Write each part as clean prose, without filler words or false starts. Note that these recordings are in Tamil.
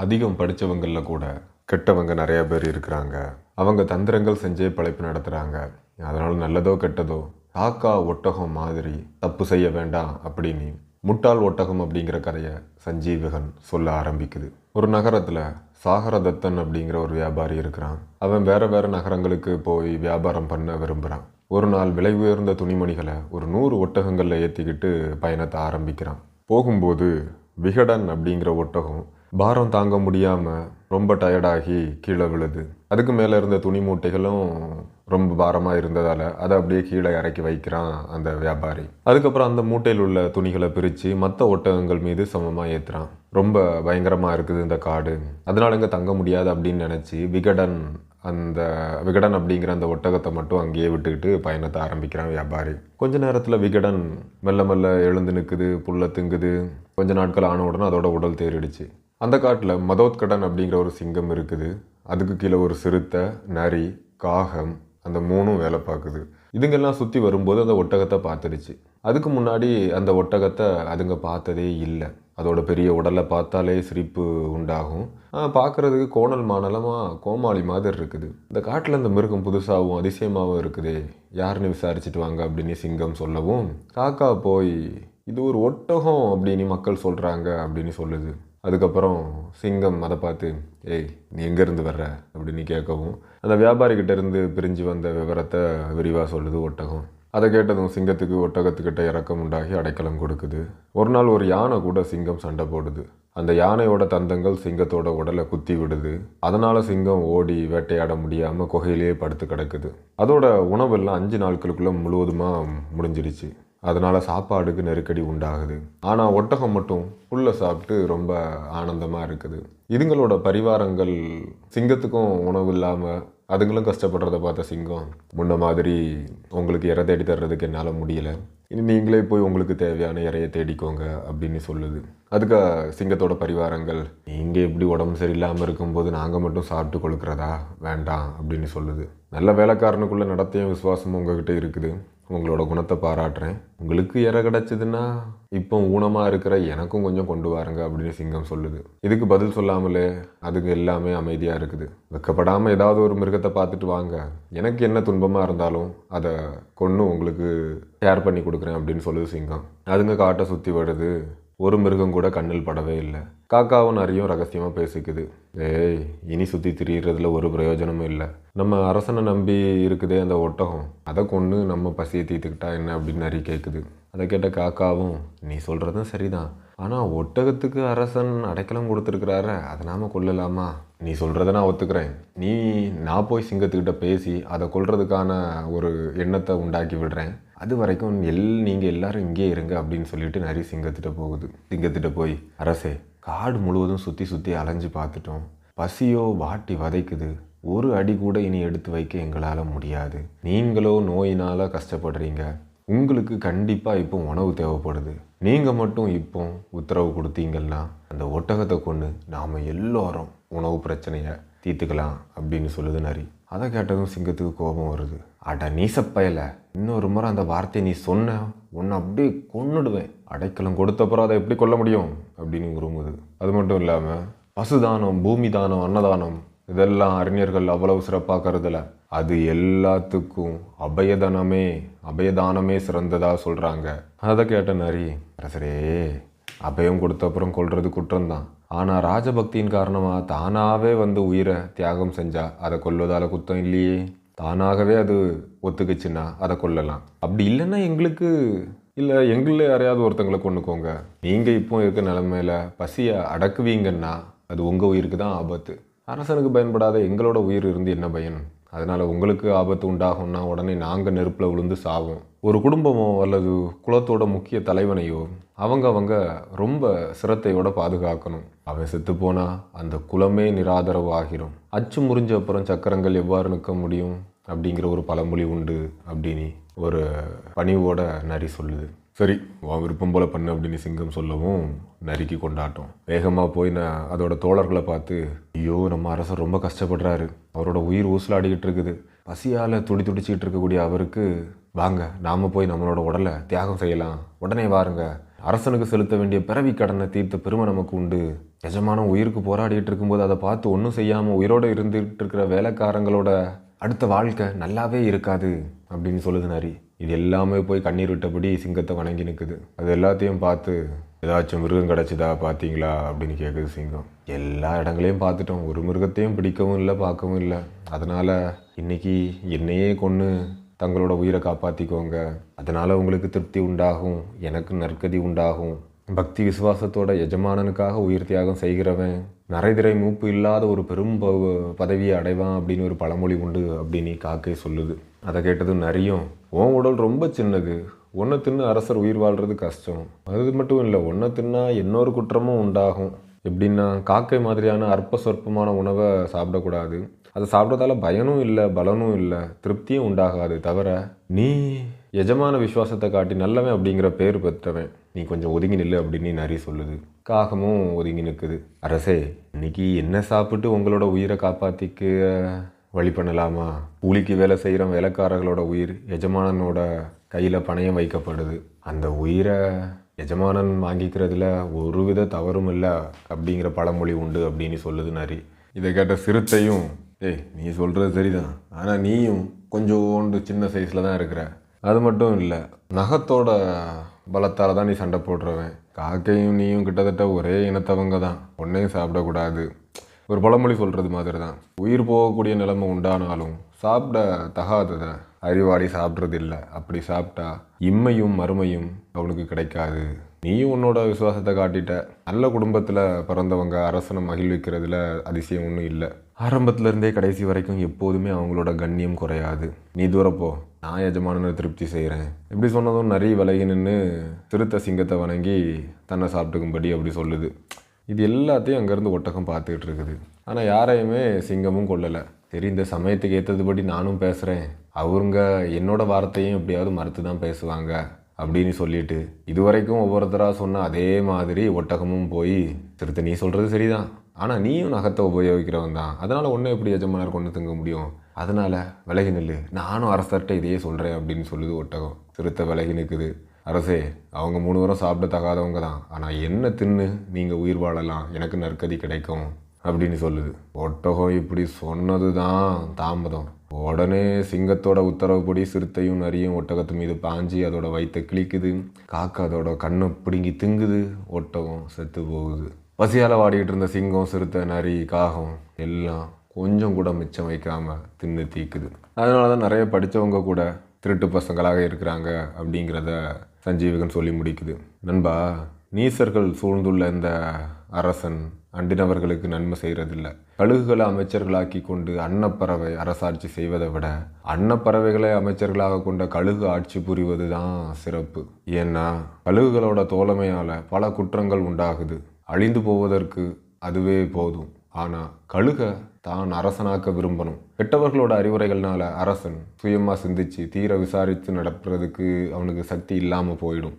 அதிகம் படித்தவங்களில் கூட கெட்டவங்க நிறைய பேர் இருக்கிறாங்க. அவங்க தந்திரங்கள் செஞ்சே பிழைப்பு நடத்துகிறாங்க. அதனால் நல்லதோ கெட்டதோ காக்கா ஒட்டகம் மாதிரி தப்பு செய்ய வேண்டாம் அப்படின்னு முட்டாள் ஒட்டகம் அப்படிங்கிற கதையை சஞ்சீவகன் சொல்ல ஆரம்பிக்குது. ஒரு நகரத்தில் சாகரதத்தன் அப்படிங்கிற ஒரு வியாபாரி இருக்கிறான். அவன் வேற வேற நகரங்களுக்கு போய் வியாபாரம் பண்ண விரும்புகிறான். ஒரு நாள் விலை உயர்ந்த துணிமணிகளை ஒரு 100 ஒட்டகங்களில் ஏற்றிக்கிட்டு பயணத்தை ஆரம்பிக்கிறான். போகும்போது விகடன் அப்படிங்கிற ஒட்டகம் பாரம் தாங்க முடியாமல் ரொம்ப டயர்டாகி கீழே விழுது. அதுக்கு மேலே இருந்த துணி மூட்டைகளும் ரொம்ப பாரமாக இருந்ததால் அதை அப்படியே கீழே இறக்கி வைக்கிறான் அந்த வியாபாரி. அதுக்கப்புறம் அந்த மூட்டையில் உள்ள துணிகளை பிரித்து மற்ற ஒட்டகங்கள் மீது சமமாக ஏற்றுறான். ரொம்ப பயங்கரமாக இருக்குது இந்த காடு, அதனால் இங்கே தங்க முடியாது அப்படின்னு நினச்சி விகடன் அப்படிங்கிற அந்த ஒட்டகத்தை மட்டும் அங்கேயே விட்டுக்கிட்டு பயணத்தை ஆரம்பிக்கிறான் வியாபாரி. கொஞ்ச நேரத்தில் விகடன் மெல்ல மெல்ல எழுந்து நிற்குது, புல்லை திங்குது. கொஞ்ச நாட்கள் ஆன உடனே அதோட உடல் தேறிடுச்சு. அந்த காட்டில் மதோத்கடன் அப்படிங்கிற ஒரு சிங்கம் இருக்குது. அதுக்கு கீழே ஒரு சிறுத்தை, நரி, காகம், அந்த 3ம் வேலை பார்க்குது. இதுங்கெல்லாம் சுற்றி வரும்போது அந்த ஒட்டகத்தை பார்த்துடுச்சு. அதுக்கு முன்னாடி அந்த ஒட்டகத்தை அதுங்க பார்த்ததே இல்லை. அதோட பெரிய உடலை பார்த்தாலே சிரிப்பு உண்டாகும். பார்க்குறதுக்கு கோணல் மானலமாக கோமாளி மாதிரி இருக்குது. இந்த காட்டில் இந்த மிருகம் புதுசாகவும் அதிசயமாகவும் இருக்குதே, யாருன்னு விசாரிச்சுட்டு வாங்க அப்படின்னு சிங்கம் சொல்லவும், காக்கா போய் இது ஒரு ஒட்டகம் அப்படின்னு மக்கள் சொல்கிறாங்க அப்படின்னு சொல்லுது. அதுக்கப்புறம் சிங்கம் அதை பார்த்து, ஏய் நீ எங்கேருந்து வர்ற அப்படின்னு கேட்கவும், அந்த வியாபாரிகிட்ட இருந்து பிரிஞ்சு வந்த விவரத்தை விரிவாக சொல்லுது ஒட்டகம். அதை கேட்டதும் சிங்கத்துக்கு ஒட்டகத்துக்கிட்ட இறக்கம் உண்டாகி அடைக்கலம் கொடுக்குது. ஒரு நாள் ஒரு யானை கூட சிங்கம் சண்டை போடுது. அந்த யானையோட தந்தங்கள் சிங்கத்தோட உடலை குத்தி விடுது. அதனால் சிங்கம் ஓடி வேட்டையாட முடியாமல் குகையிலேயே படுத்து கிடக்குது. அதோட உணவெல்லாம் 5 நாட்களுக்குள்ளே முழுவதுமாக முடிஞ்சிடுச்சு. அதனால் சாப்பாடுக்கு நெருக்கடி உண்டாகுது. ஆனால் ஒட்டகம் மட்டும் புல்லை சாப்பிட்டு ரொம்ப ஆனந்தமாக இருக்குது. இதுங்களோட பரிவாரங்கள் சிங்கத்துக்கும் உணவு இல்லாமல் அதுங்களும் கஷ்டப்படுறத பார்த்த சிங்கம், முன்ன மாதிரி உங்களுக்கு இறை தேடி தர்றதுக்கு என்னால் முடியலை, இனி நீங்களே போய் உங்களுக்கு தேவையான இறையை தேடிக்கோங்க அப்படின்னு சொல்லுது. அதுக்கு சிங்கத்தோட பரிவாரங்கள், நீங்கள் எப்படி உடம்பு சரியில்லாமல் இருக்கும்போது நாங்கள் மட்டும் சாப்பிட்டு கொழுக்கிறதா, வேண்டாம் அப்படின்னு சொல்லுது. நல்ல வேலைக்காரனுக்குள்ள நடத்தையும் விசுவாசமும் உங்ககிட்ட இருக்குது, உங்களோட குணத்தை பாராட்டுறேன். உங்களுக்கு இறை கிடச்சிதுன்னா இப்போ ஊனமாக இருக்கிற எனக்கும் கொஞ்சம் கொண்டு வாருங்க அப்படின்னு சிங்கம் சொல்லுது. இதுக்கு பதில் சொல்லாமலே அதுக்கு எல்லாமே அமைதியாக இருக்குது. வெக்கப்படாமல் ஏதாவது ஒரு மிருகத்தை பார்த்துட்டு வாங்க, எனக்கு என்ன துன்பமாக இருந்தாலும் அதை கொன்று உங்களுக்கு ஷேர் பண்ணி கொடுக்குறேன் அப்படின்னு சொல்லுது சிங்கம். அதுங்க காட்டை சுற்றி வருது. ஒரு மிருகம் கூட கண்ணில் படவே இல்லை. காக்காவும் நரியும் ரகசியமாக பேசிக்குது. ஏய், இனி சுற்றி திரியிறதுல ஒரு பிரயோஜனமும் இல்லை. நம்ம அரசனை நம்பி இருக்குதே அந்த ஒட்டகம், அதை கொண்டு நம்ம பசியை தீர்த்துக்கிட்டா என்ன அப்படின்னு நரி கேட்குது. அதை கேட்ட காக்காவும், நீ சொல்கிறதும் சரிதான், ஆனால் ஒட்டகத்துக்கு அரசன் அடைக்கலம் கொடுத்துருக்குறாரு, அதை நாம் கொல்லலாமா? நீ சொல்கிறத நான் ஒத்துக்கிறேன். நான் போய் சிங்கத்துக்கிட்ட பேசி அதை கொல்றதுக்கான ஒரு எண்ணத்தை உண்டாக்கி விடுறேன். அது வரைக்கும் நீங்கள் எல்லாரும் இங்கே இருங்க அப்படின்னு சொல்லிட்டு நரி சிங்கத்திட்ட போகுது. சிங்கத்திட்ட போய், அரசே, காடு முழுவதும் சுற்றி சுற்றி அலைஞ்சு பார்த்துட்டோம். பசியோ வாட்டி வதைக்குது. ஒரு அடி கூட இனி எடுத்து வைக்க எங்களால் முடியாது. நீங்களோ நோயினால் கஷ்டப்படுறீங்க. உங்களுக்கு கண்டிப்பாக இப்போ உணவு தேவைப்படுது. நீங்கள் மட்டும் இப்போ உத்தரவு கொடுத்தீங்கன்னா அந்த ஒட்டகத்தை கொண்டு நாம் எல்லோரும் உணவு பிரச்சனையை தீர்த்துக்கலாம் அப்படின்னு சொல்லுது நரி. அதை கேட்டதும் சிங்கத்துக்கு கோபம் வருது. அட நீசப்பயலை, இன்னொரு முறை அந்த வார்த்தையை நீ சொன்ன உன்னை அப்படியே கொன்னுடுவேன். அடைக்கலம் கொடுத்தப்புறம் அதை எப்படி கொல்ல முடியும் அப்படின்னு உருமுது. அது மட்டும் இல்லாமல் பசுதானம், பூமி தானம், அன்னதானம் இதெல்லாம் அறிஞர்கள் அவ்வளவு சிறப்பாக கருதலை. அது எல்லாத்துக்கும் அபயதானமே சிறந்ததாக சொல்கிறாங்க. அதை கேட்ட நரி, அரசரே, அபயம் கொடுத்த அப்புறம் கொல்றது குற்றம்தான். ஆனால் ராஜபக்தியின் காரணமாக தானாகவே வந்து உயிரை தியாகம் செஞ்சா அதை கொல்வதால் குத்தம் இல்லையே. தானாகவே அது ஒத்துக்குச்சுன்னா அதை கொல்லலாம். அப்படி இல்லைன்னா எங்களே யாரையாவது ஒருத்தங்களை கொண்டுக்கோங்க. நீங்கள் இப்போ இருக்க நிலைமையில பசியை அடக்குவீங்கன்னா அது உங்கள் உயிருக்கு தான் ஆபத்து. அரசனுக்கு பயன்படாத எங்களோட உயிர் இருந்து என்ன பயன்? அதனால் உங்களுக்கு ஆபத்து உண்டாகும்னா உடனே நாங்கள் நெருப்பில் விழுந்து சாவோம். ஒரு குடும்பமோ அல்லது குலத்தோட முக்கிய தலைவனையோ அவங்க ரொம்ப சிரத்தையோட பாதுகாக்கணும். அவன் செத்து போனால் அந்த குலமே நிராதரவு ஆகிரும். அச்சு முறிஞ்ச அப்புறம் சக்கரங்கள் எவ்வாறு நிற்க முடியும் அப்படிங்கிற ஒரு பழமொழி உண்டு அப்படின்னு ஒரு பணிவோட நரி சொல்லுது. சரி, உன் விருப்பம் போல் பண்ணு அப்படின்னு சிங்கம் சொல்லவும் நரிக்கு கொண்டாட்டம். வேகமாக போய் நான் அதோட தோழர்களை பார்த்து, ஐயோ நம்ம அரசர் ரொம்ப கஷ்டப்படுறாரு, அவரோட உயிர் ஊசலாடிக்கிட்டு இருக்குது, பசியால் துடிச்சிக்கிட்டு இருக்கக்கூடிய அவருக்கு வாங்க நாம் போய் நம்மளோட உடலை தியாகம் செய்யலாம், உடனே வாருங்க, அரசனுக்கு செலுத்த வேண்டிய பிறவி கடனை தீர்த்த பெருமை நமக்கு உண்டு எஜமானன் உயிருக்கு போராடிட்டு இருக்கும்போது அதை பார்த்து ஒன்றும் செய்யாமல் உயிரோடு இருந்துகிட்டு இருக்கிற வேலைக்காரங்களோட அடுத்த வாழ்க்கை நல்லாவே இருக்காது அப்படின்னு சொல்லுது நரி. இது எல்லாமே போய் கண்ணீர் விட்டபடி சிங்கத்தை வணங்கி நிற்குது. அது எல்லாத்தையும் பார்த்து ஏதாச்சும் மிருகம் கிடச்சிதா பார்த்தீங்களா அப்படின்னு கேட்குது சிங்கம். எல்லா இடங்களையும் பார்த்துட்டோம், ஒரு மிருகத்தையும் பிடிக்கவும் இல்லை பார்க்கவும் இல்லை. அதனால் இன்னைக்கு என்னையே கொன்று தங்களோட உயிரை காப்பாற்றிக்கோங்க, அதனால் உங்களுக்கு திருப்தி உண்டாகும், எனக்கு நற்கதி உண்டாகும். பக்தி விசுவாசத்தோட எஜமானனுக்காக உயிர் தியாகம் செய்கிறவன் நரைதிரை மூப்பு இல்லாத ஒரு பெரும் பதவியை அடைவான் அப்படின்னு ஒரு பழமொழி உண்டு அப்படின்னு காக்கை சொல்லுது. அதை கேட்டதும் நரியும், உன் உடல் ரொம்ப சின்னது, ஒன்றை தின்னு அரசர் உயிர் வாழ்கிறது கஷ்டம், அது மட்டும் இல்லை ஒன்றை தின்னா இன்னொரு குற்றமும் உண்டாகும். எப்படின்னா காக்கை மாதிரியான அற்ப சொற்பமான உணவை சாப்பிடக்கூடாது, அதை சாப்பிட்றதால பயனும் இல்லை பலனும் இல்லை திருப்தியும் உண்டாகாது, தவிர நீ எஜமான விசுவாசத்தை காட்டி நல்லவன் அப்படிங்கிற பேர் பெற்றவன், நீ கொஞ்சம் ஒதுங்கி நில்லு அப்படின்னு நரி சொல்லுது. காகமும் ஒதுங்கி நிற்குது. அரசே, இன்னைக்கு என்ன சாப்பிட்டு உங்களோட உயிரை காப்பாற்றிக்க வழி பண்ணலாமா? கூலிக்கு வேலை செய்கிற வேலைக்காரர்களோட உயிர் எஜமானனோட கையில் பணயம் வைக்கப்படுது, அந்த உயிரை எஜமானன் வாங்கிக்கிறதுல ஒரு வித தவறும் இல்லை அப்படிங்கிற பழமொழி உண்டு அப்படின்னு சொல்லுது நரி. இதை கேட்ட சிறுத்தையும், ஏய் நீ சொல்கிறது சரிதான், ஆனால் நீயும் கொஞ்சோண்டு சின்ன சைஸில் தான் இருக்கிற, அது மட்டும் இல்லை நகத்தோட பலத்தால் தான் நீ சண்டை போடுறவன், காக்கையும் நீயும் கிட்டத்தட்ட ஒரே இனத்தவங்க தான், ஒன்றையும் சாப்பிடக்கூடாது. ஒரு பழமொழி சொல்கிறது மாதிரி தான், உயிர் போகக்கூடிய நிலைமை உண்டானாலும் சாப்பிட தகாததை அறிவாளி சாப்பிட்றது இல்லை, அப்படி சாப்பிட்டா இம்மையும் மறுமையும் அவனுக்கு கிடைக்காது. நீயும் உன்னோட விசுவாசத்தை காட்டிட்ட, நல்ல குடும்பத்தில் பிறந்தவங்க அரசனை மகிழ்விக்கிறதுல அதிசயம் ஒன்றும் இல்லை, ஆரம்பத்துலேருந்தே கடைசி வரைக்கும் எப்போதுமே அவங்களோட கண்ணியம் குறையாது, நீ தூரப்போ, நான் எஜமானனை திருப்தி செய்கிறேன். இப்படி சொன்னதும் நிறைய விலகி நின்று சிறுத்தை சிங்கத்தை வணங்கி தன்னை சாப்பிட்டுக்கும்படி அப்படி சொல்லுது. இது எல்லாத்தையும் அங்கேருந்து ஒட்டகம் பார்த்துக்கிட்டு இருக்குது. ஆனால் யாரையுமே சிங்கமும் கொள்ளலை. சரி, இந்த சமயத்துக்கு ஏற்றதுபடி நானும் பேசுகிறேன், அவங்க என்னோட வார்த்தையும் எப்படியாவது மறுத்து தான் பேசுவாங்க அப்படின்னு சொல்லிட்டு இதுவரைக்கும் ஒவ்வொருத்தராக சொன்ன அதே மாதிரி ஒட்டகமும் போய், சிறுத்தை நீ சொல்கிறது சரிதான், ஆனால் நீயும் நகத்தை உபயோகிக்கிறவன் தான், அதனால் ஒன்றும் எப்படி எஜமானர் கொண்டு தங்க முடியும், அதனால் விலகி நில்லு, நானும் அரசர்கிட்ட இதையே சொல்கிறேன் அப்படின்னு சொல்லுது ஒட்டகம். சிறுத்தை விலகி நிற்குது. அரசே, அவங்க 3 வாரம் சாப்பிட தகாதவங்க தான், ஆனால் என்ன தின்னு நீங்கள் உயிர் வாழலாம், எனக்கு நற்கதி கிடைக்கும் அப்படின்னு சொல்லுது. ஒட்டகம் இப்படி சொன்னது தான் தாமதம். உடனே சிங்கத்தோட உத்தரவுப்படி சிறுத்தையும் நரியும் ஒட்டகத்து மீது பாஞ்சி அதோட வயிற்றை கிழிக்குது. காக்கா அதோட கண்ணை பிடுங்கி திங்குது. ஒட்டகம் செத்து போகுது. பசியால் வாடிக்கிட்டு இருந்த சிங்கம், சிறுத்தை, நரி, காகம் எல்லாம் கொஞ்சம் கூட மிச்சம் வைக்காம தின்னு தீக்குது. அதனால தான் நிறைய படித்தவங்க கூட திருட்டு பசங்களாக இருக்கிறாங்க அப்படிங்கிறத சஞ்சீவகன் சொல்லி முடிக்குது. நண்பா, நீசர்கள் சூழ்ந்துள்ள இந்த அரசன் அண்டினவர்களுக்கு நன்மை செய்கிறதில்லை. கழுகுகளை அமைச்சர்களாக்கி கொண்டு அன்னப்பறவை அரசாட்சி செய்வதை விட அன்னப்பறவைகளை அமைச்சர்களாக கொண்ட கழுகு ஆட்சி புரிவது தான் சிறப்பு. ஏன்னா கழுகுகளோட தோழமையால் பல குற்றங்கள் உண்டாகுது. அழிந்து போவதற்கு அதுவே போதும். ஆனால் கழுகை தான் அரசனாக்க விரும்பணும். கெட்டவர்களோட அறிவுரைகள்னால அரசன் சுயமாக சிந்திச்சு தீர விசாரித்து நடப்புறதுக்கு அவனுக்கு சக்தி இல்லாமல் போயிடும்.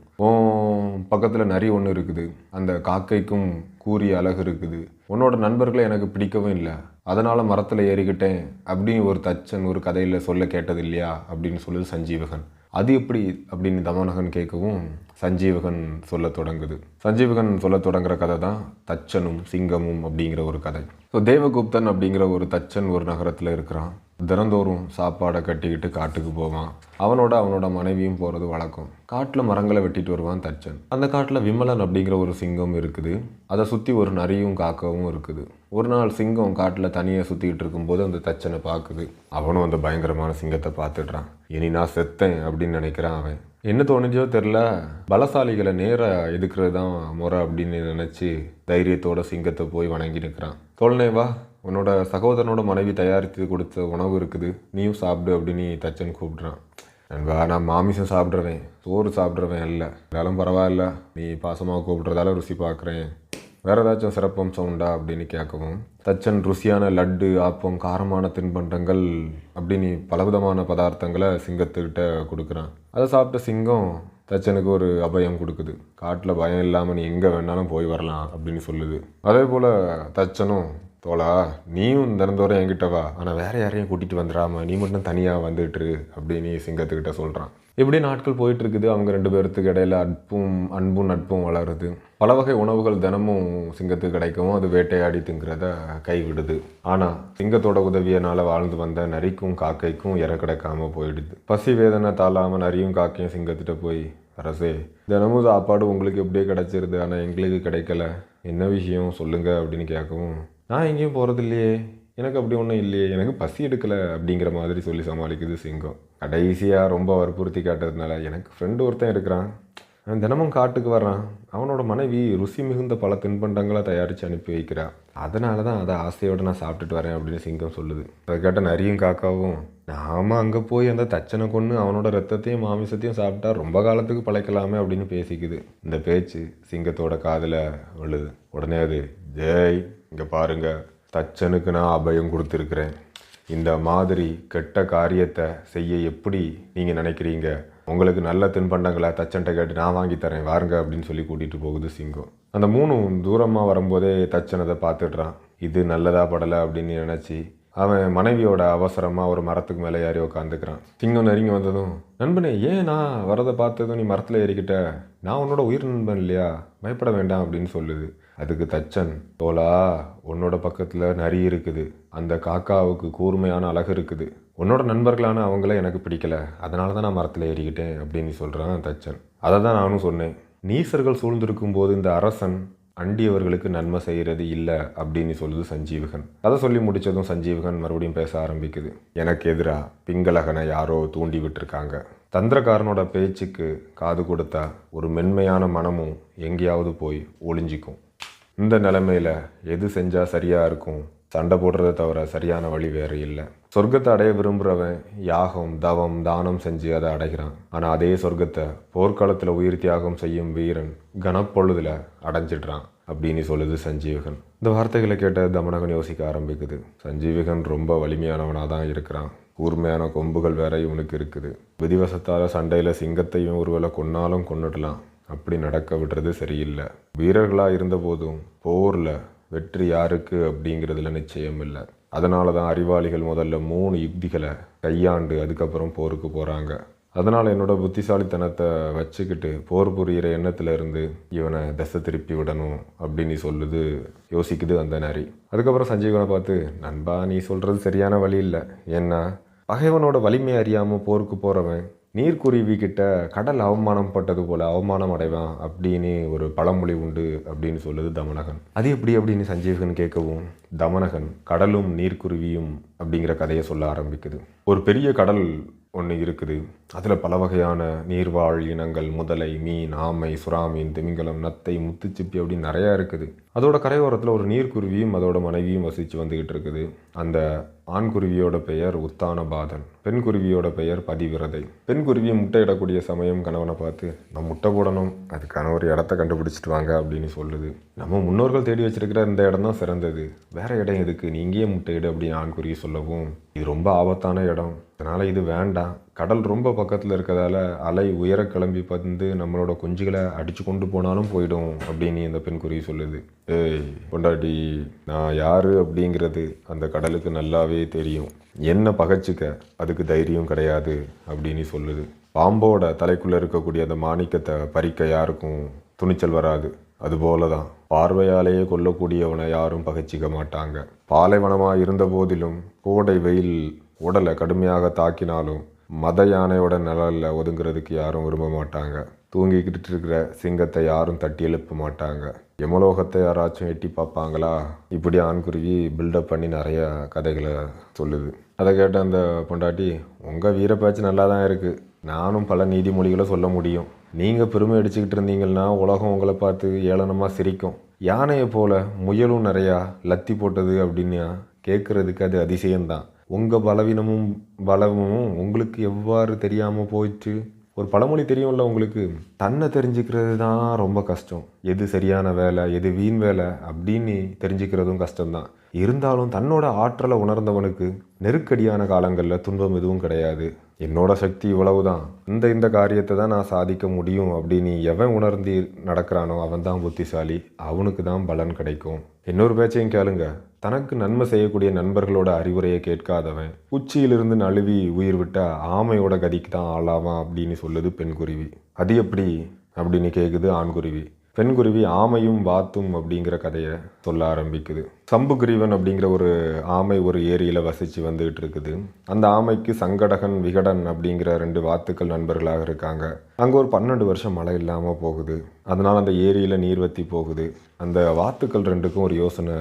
பக்கத்தில் நரி ஒன்று இருக்குது, அந்த காக்கைக்கும் கூறிய அழகு இருக்குது, உன்னோட நண்பர்களை எனக்கு பிடிக்கவும் இல்லை, அதனால் மரத்தில் ஏறிக்கிட்டேன் அப்படின்னு ஒரு தச்சன் ஒரு கதையில் சொல்ல கேட்டது இல்லையா அப்படின்னு சொல்லுது சஞ்சீவகன். அது எப்படி அப்படின்னு தமோனகன் கேட்கவும் சஞ்சீவகன் சொல்ல தொடங்குது. சஞ்சீவகன் சொல்ல தொடங்குற கதை தான் தச்சனும் சிங்கமும் அப்படிங்கிற ஒரு கதை. ஸோ தேவகுப்தன் அப்படிங்கிற ஒரு தச்சன் ஒரு நகரத்தில் இருக்கிறான். தினந்தோறும் சாப்பாடை கட்டிக்கிட்டு காட்டுக்கு போவான். அவனோட மனைவியும் போகிறது வழக்கம். காட்டில் மரங்களை வெட்டிட்டு வருவான் தச்சன். அந்த காட்டில் விமலன் அப்படிங்கிற ஒரு சிங்கம் இருக்குது. அதை சுற்றி ஒரு நரியும் காக்கவும் இருக்குது. ஒரு நாள் சிங்கம் காட்டில் தனியாக சுற்றிக்கிட்டு இருக்கும்போது அந்த தச்சனை பார்க்குது. அவனும் அந்த பயங்கரமான சிங்கத்தை பார்த்துடுறான். இனி நான் செத்தேன் அப்படின்னு நினைக்கிறான். அவன் என்ன தோணுச்சோ தெரில, பலசாலிகளை நேராக எதுக்குறது தான் முறை அப்படின்னு நினச்சி தைரியத்தோட சிங்கத்தை போய் வணங்கி நிற்கிறான். தோழனே வா, உன்னோட சகோதரனோட மனைவி தயாரித்து கொடுத்த உணவு இருக்குது, நீயும் சாப்பிடு அப்படின்னு தச்சன் கூப்பிட்றான். நண்பா, நான் மாமிசம் சாப்பிட்றவேன், சோறு சாப்பிட்றவேன் இல்லை, இருந்தாலும் பரவாயில்ல, நீ பாசமாக கூப்பிட்றதால ருசி பார்க்குறேன், வேறு ஏதாச்சும் சிறப்பம்சம் உண்டா அப்படின்னு கேட்கவும் தச்சன் ருசியான லட்டு, ஆப்பம், காரமான தின்பண்டங்கள் அப்படின்னு பலவிதமான பதார்த்தங்களை சிங்கத்துக்கிட்ட கொடுக்குறான். அதை சாப்பிட்ட சிங்கம் தச்சனுக்கு ஒரு அபயம் கொடுக்குது. காட்டில் பயம் இல்லாமல் நீ எங்கே வேணாலும் போய் வரலாம் அப்படின்னு சொல்லுது. அதே போல் தச்சனும் தோழா, நீயும் தினந்தோறும் என்கிட்ட வா, ஆனால் வேற யாரையும் கூட்டிகிட்டு வந்துடாம நீ மட்டும் தனியாக வந்துட்டுரு அப்படின்னு சிங்கத்துக்கிட்ட சொல்கிறான். இப்படி நாட்கள் போயிட்டு இருக்குது. அவங்க 2 பேர்த்துக்கு இடையில அன்பும் நட்பும் வளருது. பல வகை உணவுகள் தினமும் சிங்கத்துக்கு கிடைக்கவும் அது வேட்டையாடி திங்கிறத கைவிடுது. ஆனால் சிங்கத்தோட உதவியனால் வாழ்ந்து வந்த நரிக்கும் காக்கைக்கும் இற கிடைக்காம போயிடுது. பசி வேதனை தாளாமல் நரியும் காக்கையும் சிங்கத்திட்ட போய், அரசே, தினமும் சாப்பாடு உங்களுக்கு எப்படியே கிடைச்சிருது, ஆனால் எங்களுக்கு கிடைக்கல, என்ன விஷயம் சொல்லுங்க அப்படின்னு கேட்கவும், நான் எங்கேயும் போகிறது இல்லையே, எனக்கு அப்படி ஒன்றும் இல்லையே, எனக்கு பசி எடுக்கலை அப்படிங்கிற மாதிரி சொல்லி சமாளிக்குது சிங்கம். கடைசியாக ரொம்ப வற்புறுத்தி காட்டுறதுனால, எனக்கு ஃப்ரெண்டு ஒருத்தன் இருக்கிறான், அவன் தினமும் காட்டுக்கு வர்றான், அவனோட மனைவி ருசி மிகுந்த பல தின்பண்டங்களை தயாரித்து அனுப்பி வைக்கிறா, அதனால தான் அதை ஆசையோடு நான் சாப்பிட்டுட்டு வரேன் அப்படின்னு சிங்கம் சொல்லுது. அதை கேட்ட நரியும் காக்காவும், நாம் அங்கே போய் அந்த தச்சனை கொன்று அவனோட ரத்தத்தையும் மாமிசத்தையும் சாப்பிட்டா ரொம்ப காலத்துக்கு பழைக்கலாமே அப்படின்னு பேசிக்குது. இந்த பேச்சு சிங்கத்தோட காதில் விழுது. உடனே அது, ஜெய், இங்கே பாருங்க, தச்சனுக்கு நான் அபயம் கொடுத்துருக்குறேன், இந்த மாதிரி கெட்ட காரியத்தை செய்ய எப்படி நீங்கள் நினைக்கிறீங்க, உங்களுக்கு நல்ல தின்பண்டங்களை தச்சன்ட்ட கேட்டு நான் வாங்கி தரேன் வாருங்க அப்படின்னு சொல்லி கூட்டிகிட்டு போகுது சிங்கம். அந்த 3 தூரமாக வரும்போதே தச்சனதை பார்த்துடுறான். இது நல்லதா படலை அப்படின்னு நினச்சி அவன் மனைவியோட அவசரமாக ஒரு மரத்துக்கு மேலே ஏறி உக்காந்துக்கிறான். சிங்கம் நெருங்கி வந்ததும், நண்பனே, ஏன் நான் வரதை பார்த்ததும் நீ மரத்தில் ஏறிக்கிட்ட, நான் உன்னோட உயிர் நண்பன் இல்லையா, பயப்பட வேண்டாம் அப்படின்னு சொல்லுது. அதுக்கு தச்சன், தோழா, உன்னோட பக்கத்தில் நரி இருக்குது, அந்த காக்காவுக்கு கூர்மையான அழகு இருக்குது, உன்னோட நண்பர்களான அவங்கள எனக்கு பிடிக்கல, அதனால தான் நான் மரத்தில் ஏறிக்கிட்டேன் அப்படின்னு சொல்கிறான் தச்சன். அதை தான் நானும் சொன்னேன், நீசர்கள் சூழ்ந்திருக்கும் போது இந்த அரசன் அண்டியவர்களுக்கு நன்மை செய்கிறது இல்லை அப்படின்னு சொல்லுது சஞ்சீவகன். அதை சொல்லி முடித்ததும் சஞ்சீவகன் மறுபடியும் பேச ஆரம்பிக்குது. எனக்கு எதிராக பிங்களகனை யாரோ தூண்டி விட்டுருக்காங்க, தந்திரக்காரனோட பேச்சுக்கு காது கொடுத்தா ஒரு மென்மையான மனமும் எங்கேயாவது போய் ஒளிஞ்சிக்கும், இந்த நிலைமையில் எது செஞ்சால் சரியாக இருக்கும், சண்டை போடுறதை தவிர சரியான வழி வேறு இல்லை. சொர்க்கத்தை அடைய விரும்புகிறவன் யாகம் தவம் தானம் செஞ்சு அதை அடைகிறான், ஆனால் அதே சொர்க்கத்தை போர்க்காலத்தில் உயிர் தியாகம் செய்யும் வீரன் கனப்பொழுதில் அடைஞ்சிடுறான் அப்படின்னு சொல்லுது சஞ்சீவகன். இந்த வார்த்தைகளை கேட்ட தமனகன் யோசிக்க ஆரம்பிக்குது. சஞ்சீவகன் ரொம்ப வலிமையானவனாக தான் இருக்கிறான், கூர்மையான கொம்புகள் வேற இவனுக்கு இருக்குது, விதிவசத்தால் சண்டையில் சிங்கத்தையும் ஒருவேளை கொன்னாலும் கொன்னுடலாம், அப்படி நடக்க விடுறது சரியில்லை. வீரர்களாக இருந்த போதும் போரில் வெற்றி யாருக்கு அப்படிங்கிறதுல நிச்சயம் இல்லை. அதனால தான் அறிவாளிகள் முதல்ல 3 யுக்திகளை கையாண்டு அதுக்கப்புறம் போருக்கு போகிறாங்க. அதனால் என்னோட புத்திசாலித்தனத்தை வச்சுக்கிட்டு போர் புரிகிற எண்ணத்தில் இருந்து இவனை திசை திருப்பி விடணும் அப்படின்னு சொல்லுது, யோசிக்குது அந்த நரி. அதுக்கப்புறம் சஞ்சீவனை பார்த்து, நண்பா, நீ சொல்கிறது சரியான வழி இல்லை, ஏன்னா பகைவனோட வலிமை அறியாமல் போருக்கு போகிறவன் நீர்க்குருவி கிட்ட கடல் அவமானம் பட்டது போல அவமானம் அடைவான் அப்படின்னு ஒரு பழமொழி உண்டு அப்படின்னு சொல்லுது தமனகன். அது எப்படி அப்படின்னு சஞ்சீவகன் கேட்கவும், தமனகன் கடலும் நீர்க்குருவியும் அப்படிங்கிற கதையை சொல்ல ஆரம்பிக்குது. ஒரு பெரிய கடல் ஒன்று இருக்குது, அதில் பல வகையான நீர்வாழ் இனங்கள், முதலை, மீன், ஆமை, சுறாமீன், திமிங்கலம், நத்தை, முத்துச்சிப்பி அப்படின்னு நிறையா இருக்குது. அதோட கரையோரத்தில் ஒரு நீர்க்குருவியும் அதோட மனைவியும் வசித்து வந்துக்கிட்டு இருக்குது. அந்த ஆண் குருவியோட பெயர் உத்தானபாதன், பெண் குருவியோட பெயர் பதிவிரதை. பெண் குருவியை முட்டையிடக்கூடிய சமயம் கணவனை பார்த்து, நான் முட்டை போடணும், அதுக்கான ஒரு இடத்த கண்டுபிடிச்சிட்டு வாங்க அப்படின்னு சொல்லுது. நம்ம முன்னோர்கள் தேடி வச்சிருக்கிற இந்த இடம் தான் சிறந்தது, வேற இடம் எதுக்கு, நீ இங்கேயே முட்டையிடு அப்படின்னு ஆண் குருவி சொல்லவும், இது ரொம்ப ஆபத்தான இடம், அதனால் இது வேண்டாம், கடல் ரொம்ப பக்கத்தில் இருக்கிறதால அலை உயர கிளம்பி வந்து நம்மளோட குஞ்சுகளை அடித்து கொண்டு போனாலும் போயிடும் அப்படின்னு இந்த பெண் குருவி சொல்லுது. ஏய் பொண்டாட்டி, நான் யாரு அப்படிங்கிறது அந்த கடலுக்கு நல்லாவே தெரியும், என்ன பகைச்சிக்க அதுக்கு தைரியம் கிடையாது அப்படின்னு சொல்லுது. பாம்போட தலைக்குள்ளே இருக்கக்கூடிய அந்த மாணிக்கத்தை பறிக்க யாருக்கும் துணிச்சல் வராது, அதுபோல தான் பார்வையாலேயே கொல்லக்கூடியவனை யாரும் பகைச்சிக்க மாட்டாங்க. பாலைவனமாக இருந்த போதிலும் கோடை வெயில் உடலை கடுமையாக தாக்கினாலும் மத யானையோட நிழலில் ஒதுங்கிறதுக்கு யாரும் விரும்ப மாட்டாங்க. தூங்கிக்கிட்டு இருக்கிற சிங்கத்தை யாரும் தட்டி எழுப்ப மாட்டாங்க. யமலோகத்தை யாராச்சும் எட்டி பார்ப்பாங்களா, இப்படி ஆண்குருவி பில்டப் பண்ணி நிறைய கதைகளை சொல்லுது. அதை கேட்ட அந்த பொண்டாட்டி, உங்கள் வீரப்பேச்சு நல்லா தான் இருக்குது, நானும் பல நீதிமொழிகளை சொல்ல முடியும், நீங்கள் பெருமை அடிச்சுக்கிட்டு இருந்தீங்கன்னா உலகம் உங்களை பார்த்து ஏளனமாக சிரிக்கும், யானையை போல் முயலும் நிறையா லத்தி போட்டது அப்படின்னா கேட்குறதுக்கு அது அதிசயம்தான், உங்கள் பலவீனமும் பலமும் உங்களுக்கு எவ்வாறு தெரியாமல் போயிட்டு, ஒரு பழமொழி தெரியும்ல உங்களுக்கு, தன்னை தெரிஞ்சுக்கிறது தான் ரொம்ப கஷ்டம், எது சரியான வேலை எது வீண் வேலை அப்படின்னு தெரிஞ்சுக்கிறதும் கஷ்டம்தான். இருந்தாலும் தன்னோட ஆற்றலை உணர்ந்தவனுக்கு நெருக்கடியான காலங்களில் துன்பம் எதுவும் கிடையாது. என்னோட சக்தி இவ்வளவுதான், இந்த காரியத்தை தான் நான் சாதிக்க முடியும் அப்படின்னு எவன் உணர்ந்து நடக்கிறானோ அவன் தான் புத்திசாலி, அவனுக்கு தான் பலன் கிடைக்கும். இன்னொரு பேச்சையும் கேளுங்க. தனக்கு நன்மை செய்யக்கூடிய நண்பர்களோட அறிவுரையை கேட்காதவன் உச்சியிலிருந்து நழுவி உயிர் விட்ட ஆமையோட கதிக்கு தான் ஆளாவான் அப்படின்னு சொல்லுது பெண்குருவி. அது எப்படி அப்படின்னு கேட்குது ஆண்குருவி. பெண்குருவி ஆமையும் வாத்தும் அப்படிங்கிற கதையை சொல்ல ஆரம்பிக்குது. சம்புகிரீவன் அப்படிங்கிற ஒரு ஆமை ஒரு ஏரியில் வசித்து வந்துகிட்டு இருக்குது. அந்த ஆமைக்கு சங்கடகன் விகடன் அப்படிங்கிற 2 வாத்துக்கள் நண்பர்களாக இருக்காங்க. அங்கே ஒரு 12 வருஷம் மழை இல்லாமல் போகுது. அதனால் அந்த ஏரியில் நீர் வற்றி போகுது. அந்த வாத்துக்கள் 2க்கும் ஒரு யோசனை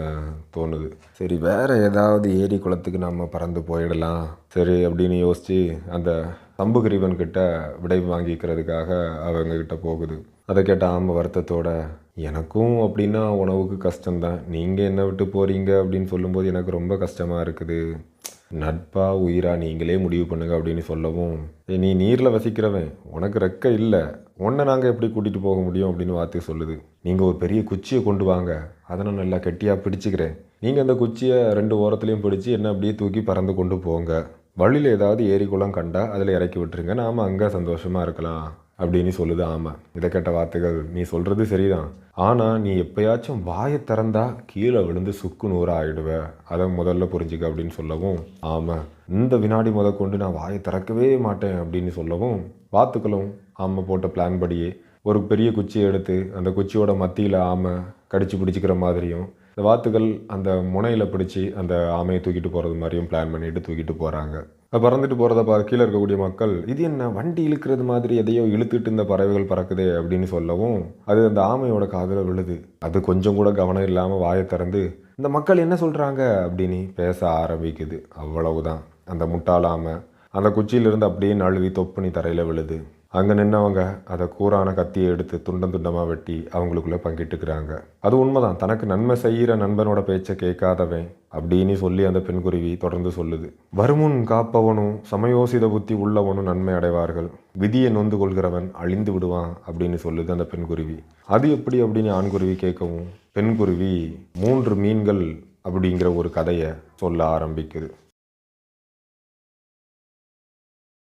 தோணுது. சரி, வேறு ஏதாவது ஏரி குளத்துக்கு நம்ம பறந்து போயிடலாம் சரி அப்படின்னு யோசித்து அந்த சம்புகிரீவன் கிட்ட விடை வாங்கிக்கிறதுக்காக அவங்கக்கிட்ட போகுது. அதை கேட்ட ஆமை வருத்தத்தோட, எனக்கும் அப்படின்னா உணவுக்கு கஷ்டம்தான், நீங்கள் என்னை விட்டு போகிறீங்க அப்படின்னு சொல்லும்போது எனக்கு ரொம்ப கஷ்டமாக இருக்குது, நட்பா உயிரா நீங்களே முடிவு பண்ணுங்க அப்படின்னு சொல்லவும், நீ நீரில் வசிக்கிறவன், உனக்கு ரெக்கை இல்லை, உன்னை நாங்கள் எப்படி கூட்டிகிட்டு போக முடியும் அப்படின்னு வார்த்தை சொல்லுது. நீங்கள் ஒரு பெரிய குச்சியை கொண்டு வாங்க, அதை நான் நல்லா கெட்டியாக பிடிச்சிக்கிறேன், நீங்கள் அந்த குச்சியை 2 ஓரத்துலையும் பிடிச்சி என்ன அப்படியே தூக்கி பறந்து கொண்டு போங்க, வழியில் ஏதாவது ஏரி குளம் கண்டா அதில் இறக்கி விட்டுருங்க, நாம் அங்கே சந்தோஷமாக இருக்கலாம் அப்படின்னு சொல்லுது ஆமை. இதை கேட்ட வார்த்தைகள், நீ சொல்கிறது சரிதான், ஆனால் நீ எப்பயாச்சும் வாயை திறந்தா கீழே விழுந்து சுக்கு நூறாக ஆகிடுவ, அதை முதல்ல புரிஞ்சுக்க அப்படின்னு சொல்லவும், ஆமாம் இந்த வினாடி கொண்டு நான் வாயை திறக்கவே மாட்டேன் அப்படின்னு சொல்லவும், வாத்துக்களும் ஆமை போட்ட பிளான் படியே ஒரு பெரிய குச்சியை எடுத்து அந்த குச்சியோட மத்தியில் ஆமை கடிச்சு பிடிச்சிக்கிற மாதிரியும், இந்த வாத்துக்கள் அந்த முனையில் பிடிச்சி அந்த ஆமையை தூக்கிட்டு போகிறது மாதிரியும் பிளான் பண்ணிட்டு தூக்கிட்டு போகிறாங்க. பறந்துட்டு போகிறத கீழே இருக்கக்கூடிய மக்கள், இது என்ன வண்டி இழுக்கிறது மாதிரி எதையோ இழுத்துட்டு இந்த பறவைகள் பறக்குதே அப்படின்னு சொல்லவும், அது அந்த ஆமையோட காதில் விழுது. அது கொஞ்சம் கூட கவனம் இல்லாமல் வாயை திறந்து இந்த மக்கள் என்ன சொல்கிறாங்க அப்படின்னு பேச ஆரம்பிக்குது. அவ்வளவுதான், அந்த முட்டாளாமை அந்த குச்சியிலிருந்து அப்படியே நழுவி தொப்புனி தரையில் விழுது. அங்கே நின்னவங்க அதை கூரான கத்தியை எடுத்து துண்டம் துண்டமாக வெட்டி அவங்களுக்குள்ளே பங்கிட்டுக்கிறாங்க. அது உண்மைதான், தனக்கு நன்மை செய்கிற நண்பனோட பேச்சை கேட்காதவன் அப்படின்னு சொல்லி அந்த பெண்குருவி தொடர்ந்து சொல்லுது. வருமுன் காப்பவனும் சமயோசித புத்தி உள்ளவனும் நன்மை அடைவார்கள், விதியை நொந்து கொள்கிறவன் அழிந்து விடுவான் அப்படின்னு சொல்லுது அந்த பெண்குருவி. அது எப்படி அப்படின்னு ஆண்குருவி கேட்கவும், பெண்குருவி 3 மீன்கள் அப்படிங்கிற ஒரு கதையை சொல்ல ஆரம்பிக்குது.